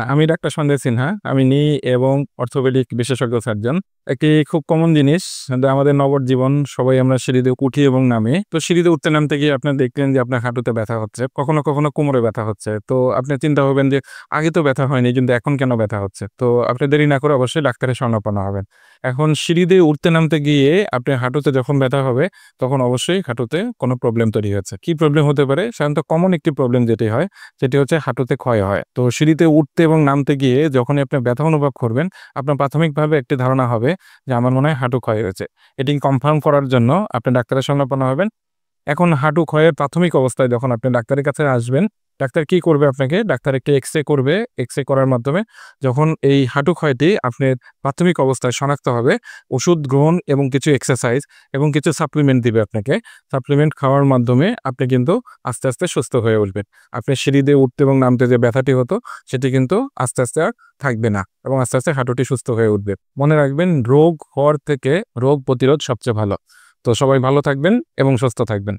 আমি ডাক্তার সঞ্জয় সিনহা। আমি নি এবং অর্থোপেডিক বিশেষজ্ঞ সার্জন। একটি খুব কমন জিনিস যে আমাদের নবজীবন সবাই আমরা সিঁড়িতে উঠি এবং নামি। তো সিঁড়িতে উঠতে নামতে গিয়ে আপনার দেখলেন যে আপনার হাঁটুতে ব্যথা হচ্ছে। কখনো কোমরে ব্যথা হচ্ছে। তো আপনি চিন্তা করবেন যে আগে তো ব্যথা হয়নি কিন্তু এখন কেন ব্যথা হচ্ছে? তো আপনি দেরি না করে অবশ্যই ডাক্তারের শরণাপন্ন হবেন। এখন সিঁড়ি দিয়ে উঠতে নামতে গিয়ে আপনার হাঁটুতে যখন ব্যথা হবে তখন অবশ্যই হাঁটুতে কোনো প্রবলেম তৈরি হয়েছে। কি প্রবলেম হতে পারে? সাধারণত কমন একটি প্রবলেম যেটি হয় সেটি হচ্ছে হাঁটুতে ক্ষয় হয়। তো সিঁড়িতে উঠতে এবং নামতে গিয়ে যখনই আপনি ব্যথা অনুভব করবেন, আপনার প্রাথমিকভাবে একটি ধারণা হবে যে আমার মনে হয় হাঁটু ক্ষয় হয়েছে। এটি কনফার্ম করার জন্য আপনি ডাক্তারের শরণাপন্ন হবেন। এখন হাঁটু ক্ষয়ের প্রাথমিক অবস্থায় যখন আপনি ডাক্তারের কাছে আসবেন, ডাক্তার কি করবে আপনাকে? ডাক্তার একটি এক্স-রে করবে। এক্স-রে করার মাধ্যমে যখন এই হাঁটু ক্ষয়টি আপনার প্রাথমিক অবস্থায় শনাক্ত হবে, ওষুধ গ্রহণ এবং কিছু এক্সারসাইজ এবং কিছু সাপ্লিমেন্ট দিবে আপনাকে। সাপ্লিমেন্ট খাওয়ার মাধ্যমে আপনি কিন্তু আস্তে, আস্তে সুস্থ হয়ে উঠবেন। আপনি সিঁড়ি দিয়ে উঠতে এবং নামতে যে ব্যথাটি হতো, সেটি কিন্তু আস্তে, আস্তে আর থাকবে না এবং আস্তে, আস্তে হাঁটুটি সুস্থ হয়ে উঠবে। মনে রাখবেন রোগ হওয়ার থেকে রোগ প্রতিরোধ সবচেয়ে ভালো। তো সবাই ভালো থাকবেন এবং সুস্থ থাকবেন।